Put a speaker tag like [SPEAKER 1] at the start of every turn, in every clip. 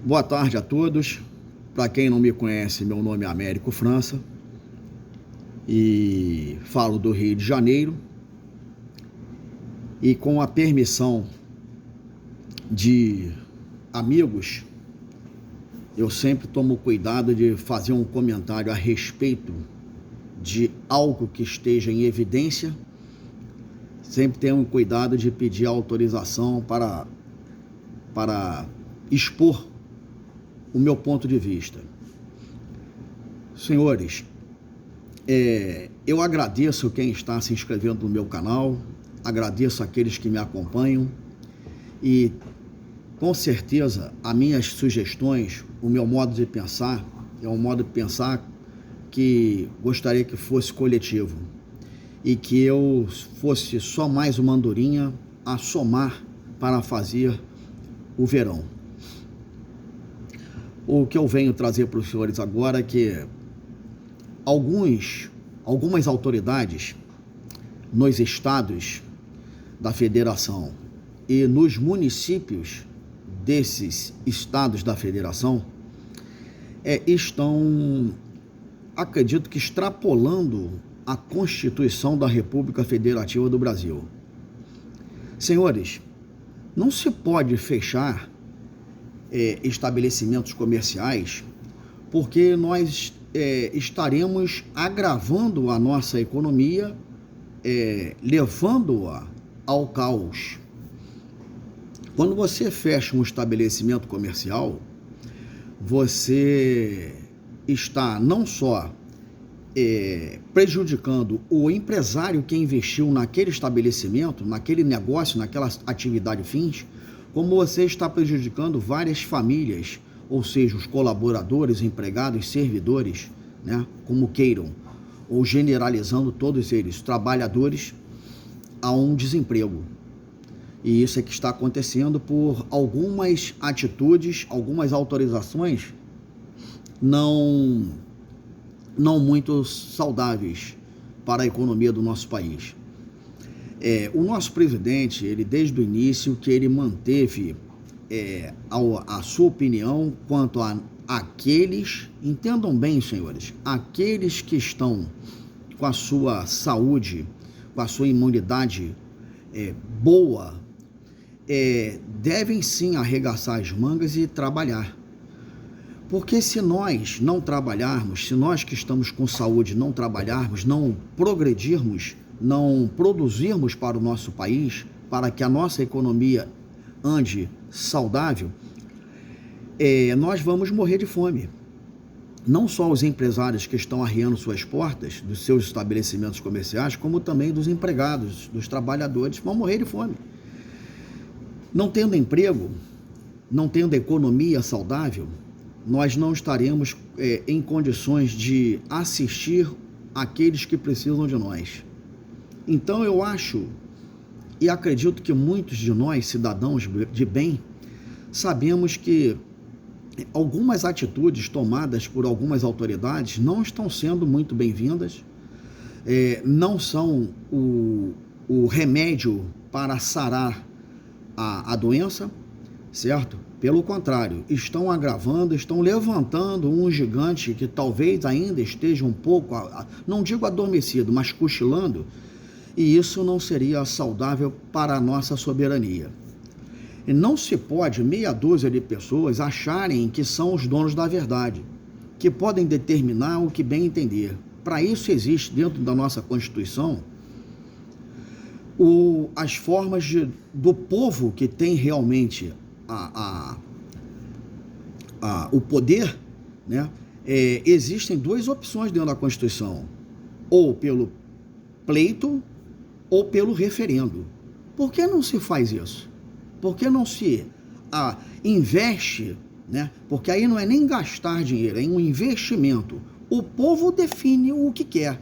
[SPEAKER 1] Boa tarde a todos. Para quem não me conhece, meu nome é Américo França e falo do Rio de Janeiro. E com a permissão de amigos, eu sempre tomo cuidado de fazer um comentário a respeito de algo que esteja em evidência. Sempre tenho cuidado de pedir autorização para expor o meu ponto de vista. Senhores, eu agradeço quem está se inscrevendo no meu canal, agradeço aqueles que me acompanham e, com certeza, as minhas sugestões, o meu modo de pensar, é um modo de pensar que gostaria que fosse coletivo e que eu fosse só mais uma andorinha a somar para fazer o verão. O que eu venho trazer para os senhores agora é que algumas autoridades nos estados da federação e nos municípios desses estados da federação estão, acredito que, extrapolando a Constituição da República Federativa do Brasil. Senhores, não se pode fechar estabelecimentos comerciais, porque nós estaremos agravando a nossa economia, levando-a ao caos. Quando você fecha um estabelecimento comercial, você está não só prejudicando o empresário que investiu naquele estabelecimento, naquele negócio, naquela atividade fins, como você está prejudicando várias famílias, ou seja, os colaboradores, empregados, servidores, né, como queiram, ou generalizando todos eles, trabalhadores, a um desemprego. E isso é que está acontecendo por algumas atitudes, algumas autorizações não muito saudáveis para a economia do nosso país. O nosso presidente, ele desde o início, que ele manteve a sua opinião quanto a aqueles, entendam bem, senhores, aqueles que estão com a sua saúde, com a sua imunidade boa, devem sim arregaçar as mangas e trabalhar. Porque se nós não trabalharmos, se nós que estamos com saúde não trabalharmos, não progredirmos, não produzirmos para o nosso país, para que a nossa economia ande saudável, nós vamos morrer de fome. Não só os empresários que estão arriando suas portas dos seus estabelecimentos comerciais, como também dos empregados, dos trabalhadores, vão morrer de fome. Não tendo emprego, não tendo economia saudável, nós não estaremos em condições de assistir aqueles que precisam de nós. Então eu acho e acredito que muitos de nós, cidadãos de bem, sabemos que algumas atitudes tomadas por algumas autoridades não estão sendo muito bem-vindas, não são o remédio para sarar a doença, certo? Pelo contrário, estão agravando, estão levantando um gigante que talvez ainda esteja um pouco, não digo adormecido, mas cochilando, e isso não seria saudável para a nossa soberania. E não se pode meia dúzia de pessoas acharem que são os donos da verdade, que podem determinar o que bem entender. Para isso existe dentro da nossa Constituição as formas do povo que tem realmente o poder, né? Existem duas opções dentro da Constituição, ou pelo pleito ou pelo referendo. Por que não se faz isso? Por que não se investe, né? Porque aí não é nem gastar dinheiro, é um investimento. O povo define o que quer.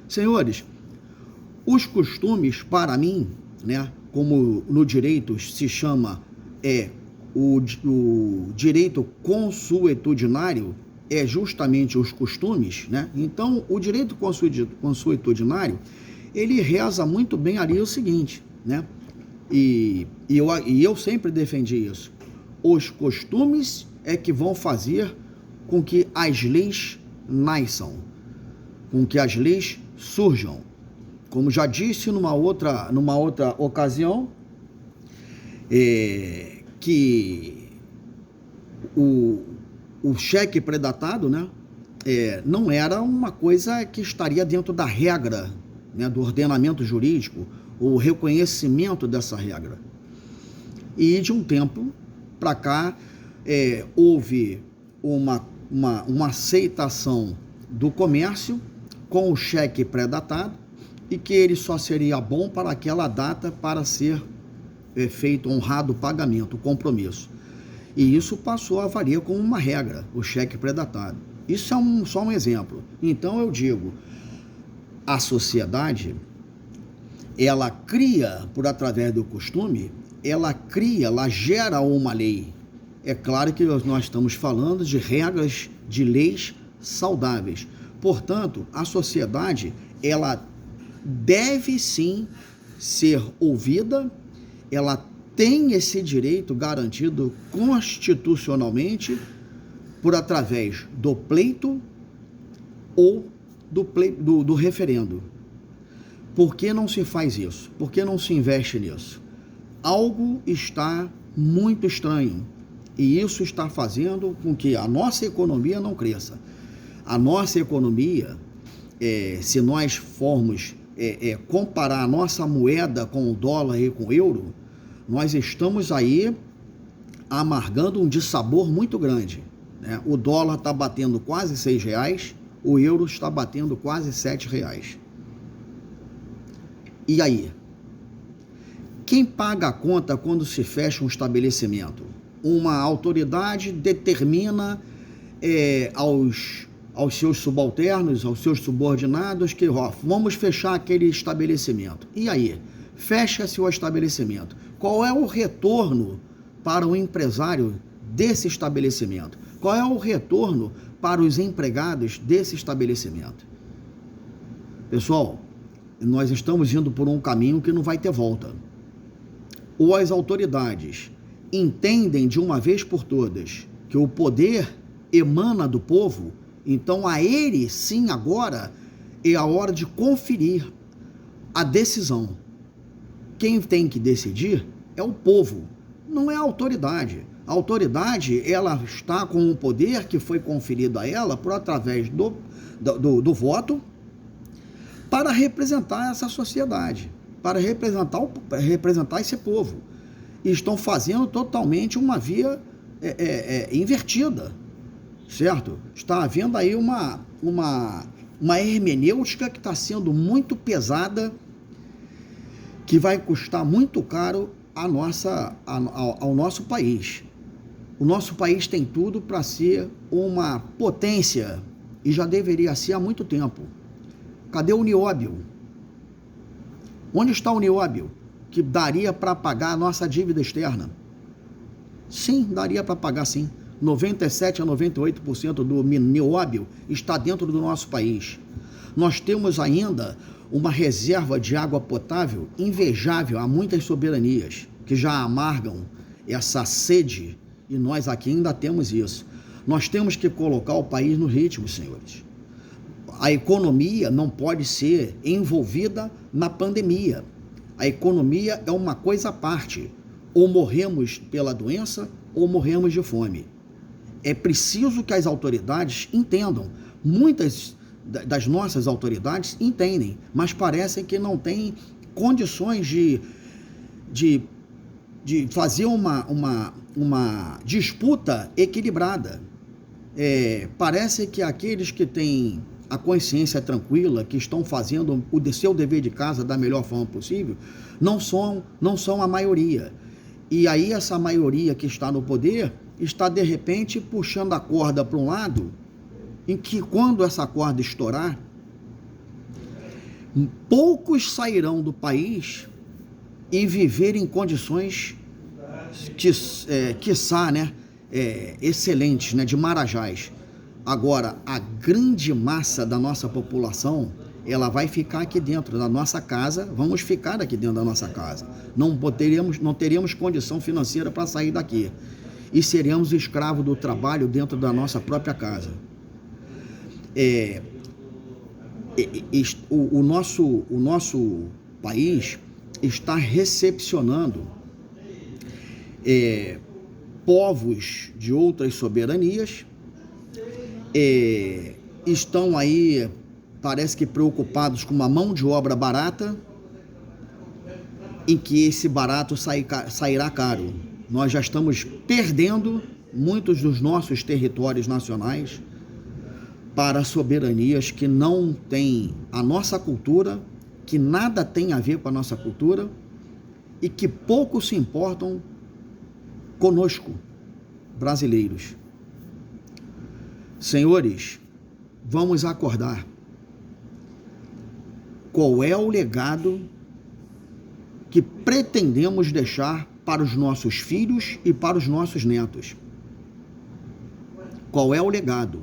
[SPEAKER 1] Senhores, os costumes, para mim, né, como no direito se chama o direito consuetudinário, é justamente os costumes, né? Então, o direito consuetudinário, ele reza muito bem ali o seguinte, né? E eu sempre defendi isso. os costumes é que vão fazer com que as leis nasçam, com que as leis surjam. Como já disse numa outra ocasião, que o cheque predatado, né, não era uma coisa que estaria dentro da regra, né, do ordenamento jurídico, o reconhecimento dessa regra. E de um tempo para cá houve uma aceitação do comércio com o cheque pré-datado e que ele só seria bom para aquela data para ser feito honrado o pagamento, o compromisso. E isso passou a valer como uma regra, o cheque pré-datado. Isso é só um exemplo. Então eu digo, a sociedade, ela cria, por através do costume, ela gera uma lei. É claro que nós estamos falando de regras, de leis saudáveis. Portanto, a sociedade, ela deve sim ser ouvida, ela tem esse direito garantido constitucionalmente por através do pleito ou do referendo. Por que não se faz isso? Por que não se investe nisso? Algo está muito estranho e isso está fazendo com que a nossa economia não cresça. A nossa economia, se nós formos comparar a nossa moeda com o dólar e com o euro, nós estamos aí amargando um dissabor muito grande, né? O dólar está batendo quase R$6, o euro está batendo quase R$7. E aí? Quem paga a conta quando se fecha um estabelecimento? Uma autoridade determina aos seus subalternos, aos seus subordinados, que vamos fechar aquele estabelecimento. E aí? Fecha-se o estabelecimento. Qual é o retorno para o empresário desse estabelecimento? Qual é o retorno para os empregados desse estabelecimento? Pessoal, nós estamos indo por um caminho que não vai ter volta. Ou as autoridades entendem de uma vez por todas que o poder emana do povo, então a ele sim agora é a hora de conferir a decisão. Quem tem que decidir é o povo, não é a autoridade. A autoridade, ela está com o poder que foi conferido a ela por através do voto para representar essa sociedade, para representar esse povo. E estão fazendo totalmente uma via invertida, certo? Está havendo aí uma hermenêutica que está sendo muito pesada, que vai custar muito caro ao nosso país. O nosso país tem tudo para ser uma potência e já deveria ser há muito tempo. Cadê o nióbio? Onde está o nióbio que daria para pagar a nossa dívida externa? Sim, daria para pagar sim. 97 a 98% do nióbio está dentro do nosso país. Nós temos ainda uma reserva de água potável invejável a muitas soberanias que já amargam essa sede, e nós aqui ainda temos isso. Nós temos que colocar o país no ritmo, senhores. A economia não pode ser envolvida na pandemia. A economia é uma coisa à parte. Ou morremos pela doença ou morremos de fome. É preciso que as autoridades entendam. Muitas das nossas autoridades entendem, mas parecem que não têm condições de fazer uma disputa equilibrada. Parece que aqueles que têm a consciência tranquila, que estão fazendo o seu dever de casa da melhor forma possível, não são a maioria. E aí essa maioria que está no poder está de repente puxando a corda para um lado, em que quando essa corda estourar, poucos sairão do país e viver em condições quiçá, né, excelentes, né, de marajás. Agora, a grande massa da nossa população, ela vai ficar aqui dentro da nossa casa, vamos ficar aqui dentro da nossa casa. Não teríamos condição financeira para sair daqui. e seremos escravos do trabalho dentro da nossa própria casa. O nosso país está recepcionando povos de outras soberanias, estão aí, parece que preocupados com uma mão de obra barata, em que esse barato sairá caro. Nós já estamos perdendo muitos dos nossos territórios nacionais para soberanias que não têm a nossa cultura, que nada tem a ver com a nossa cultura e que pouco se importam conosco, brasileiros. Senhores, vamos acordar. Qual é o legado que pretendemos deixar para os nossos filhos e para os nossos netos? Qual é o legado?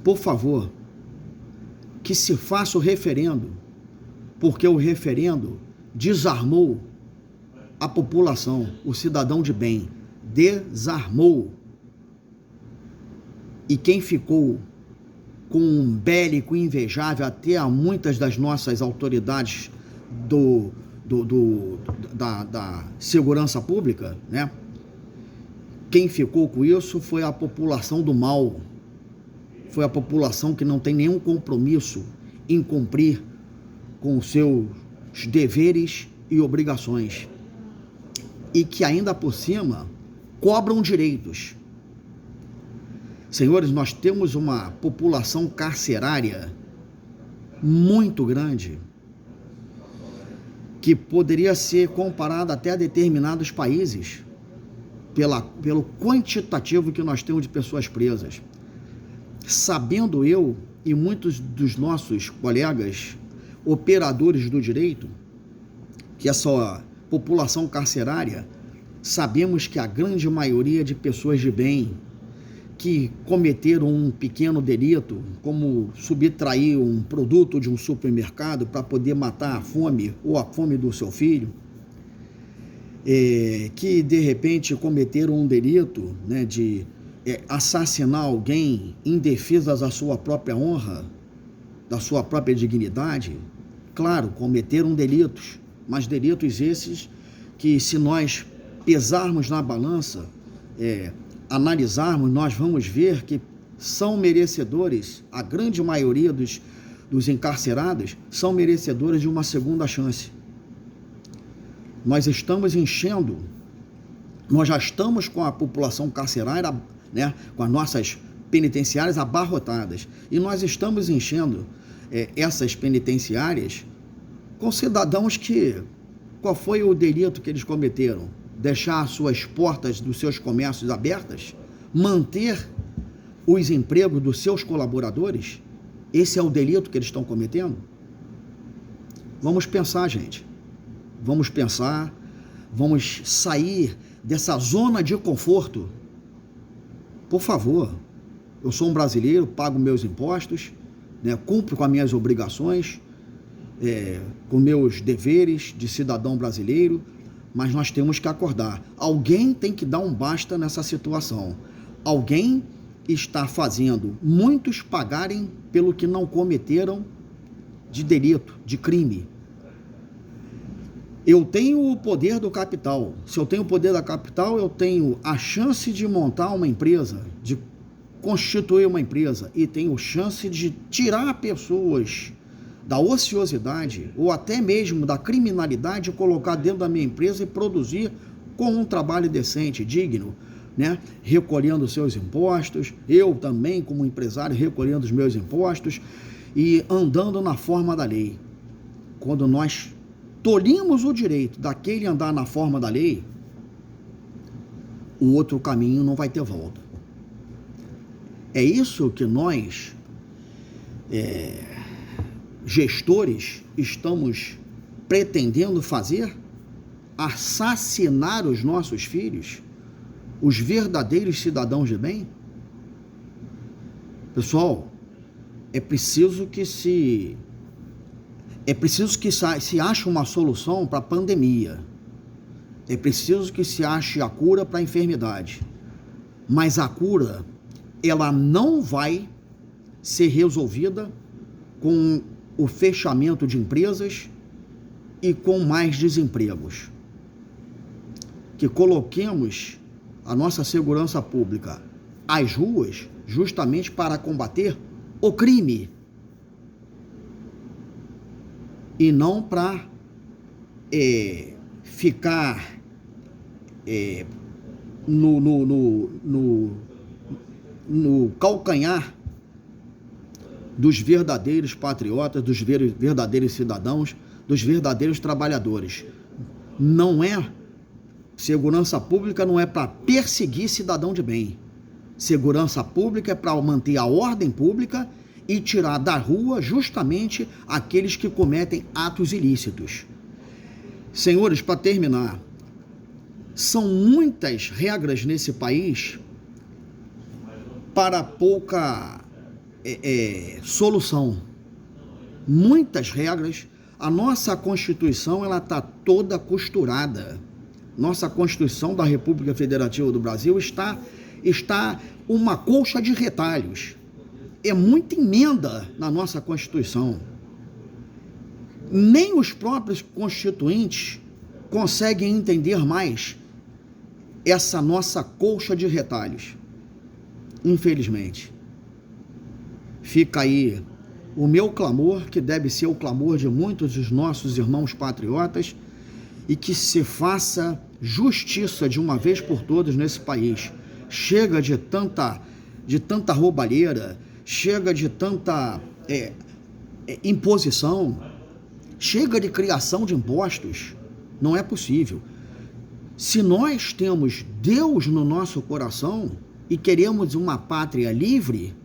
[SPEAKER 1] Por favor, que se faça o referendo, porque o referendo desarmou a população, o cidadão de bem, desarmou. E quem ficou com um bélico invejável até a muitas das nossas autoridades da segurança pública, né? Quem ficou com isso foi a população do mal, foi a população que não tem nenhum compromisso em cumprir com os seus deveres e obrigações, e que ainda por cima cobram direitos. Senhores, nós temos uma população carcerária muito grande, que poderia ser comparada até a determinados países, pelo quantitativo que nós temos de pessoas presas. Sabendo eu e muitos dos nossos colegas operadores do direito, que essa população carcerária, sabemos que a grande maioria de pessoas de bem, que cometeram um pequeno delito, como subtrair um produto de um supermercado para poder matar a fome ou a fome do seu filho, que de repente cometeram um delito, né, de assassinar alguém em defesa da sua própria honra, da sua própria dignidade. Claro, cometeram delitos, mas delitos esses que, se nós pesarmos na balança, analisarmos, nós vamos ver que são merecedores, a grande maioria dos encarcerados são merecedores de uma segunda chance. Nós estamos enchendo, nós já estamos com a população carcerária, né, com as nossas penitenciárias abarrotadas, e nós estamos enchendo essas penitenciárias com cidadãos que, qual foi o delito que eles cometeram? Deixar suas portas dos seus comércios abertas? Manter os empregos dos seus colaboradores? Esse é o delito que eles estão cometendo? Vamos pensar, gente. Vamos pensar, vamos sair dessa zona de conforto. Por favor, eu sou um brasileiro, pago meus impostos, né, cumpro com as minhas obrigações, com meus deveres de cidadão brasileiro, mas nós temos que acordar. Alguém tem que dar um basta nessa situação. Alguém está fazendo muitos pagarem pelo que não cometeram de delito, de crime. Eu tenho o poder do capital. Se eu tenho o poder da capital, eu tenho a chance de montar uma empresa, de constituir uma empresa, e tenho chance de tirar pessoas da ociosidade ou até mesmo da criminalidade e colocar dentro da minha empresa e produzir com um trabalho decente, digno, né? Recolhendo seus impostos, eu também como empresário recolhendo os meus impostos e andando na forma da lei. Quando nós tolimos o direito daquele andar na forma da lei, o outro caminho não vai ter volta. É isso que nós, gestores, estamos pretendendo fazer? Assassinar os nossos filhos, os verdadeiros cidadãos de bem? Pessoal, é preciso que se ache uma solução para a pandemia. É preciso que se ache a cura para a enfermidade. Mas a cura, ela não vai ser resolvida com o fechamento de empresas e com mais desempregos. Que coloquemos a nossa segurança pública às ruas justamente para combater o crime e não para ficar no calcanhar dos verdadeiros patriotas, dos verdadeiros cidadãos, dos verdadeiros trabalhadores. Não é segurança pública, não é para perseguir cidadão de bem. Segurança pública é para manter a ordem pública e tirar da rua justamente aqueles que cometem atos ilícitos. Senhores, para terminar, são muitas regras nesse país para pouca solução. Muitas regras. A nossa Constituição, ela está toda costurada. Nossa Constituição da República Federativa do Brasil está uma colcha de retalhos. É muita emenda na nossa Constituição. Nem os próprios constituintes conseguem entender mais essa nossa colcha de retalhos. Infelizmente. Fica aí o meu clamor, que deve ser o clamor de muitos dos nossos irmãos patriotas, e que se faça justiça de uma vez por todas nesse país. Chega de tanta roubalheira, chega de tanta imposição, chega de criação de impostos. Não é possível. Se nós temos Deus no nosso coração e queremos uma pátria livre,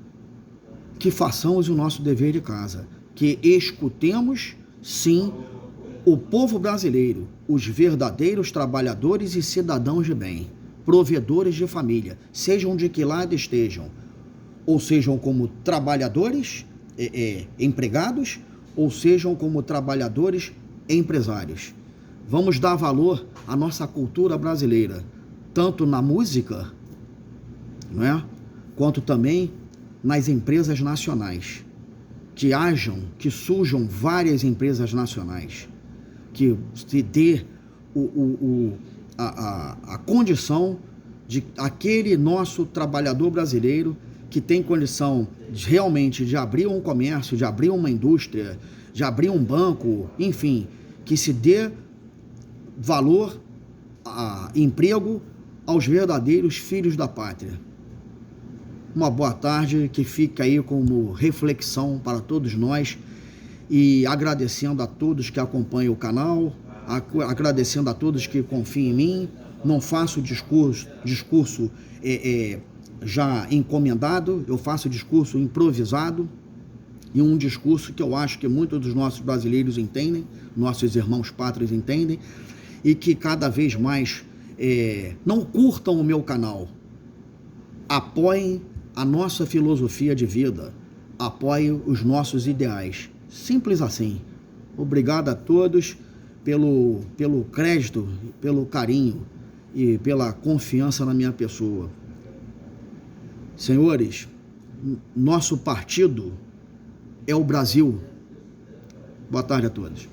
[SPEAKER 1] que façamos o nosso dever de casa, que escutemos, sim, o povo brasileiro, os verdadeiros trabalhadores e cidadãos de bem, provedores de família, sejam de que lado estejam, ou sejam como trabalhadores, empregados, ou sejam como trabalhadores empresários. Vamos dar valor à nossa cultura brasileira, tanto na música, não é? Quanto também nas empresas nacionais, que surjam várias empresas nacionais, que se dê a condição de aquele nosso trabalhador brasileiro que tem condição realmente de abrir um comércio, de abrir uma indústria, de abrir um banco, enfim, que se dê valor a emprego aos verdadeiros filhos da pátria. Uma boa tarde, que fica aí como reflexão para todos nós, e agradecendo a todos que acompanham o canal, agradecendo a todos que confiam em mim. Não faço discurso já encomendado, eu faço discurso improvisado, e um discurso que eu acho que muitos dos nossos brasileiros entendem, nossos irmãos pátrios entendem, e que cada vez mais não curtam o meu canal, apoiem a nossa filosofia de vida, apoiem os nossos ideais. Simples assim. Obrigado a todos pelo crédito, pelo carinho e pela confiança na minha pessoa. Senhores, nosso partido é o Brasil. Boa tarde a todos.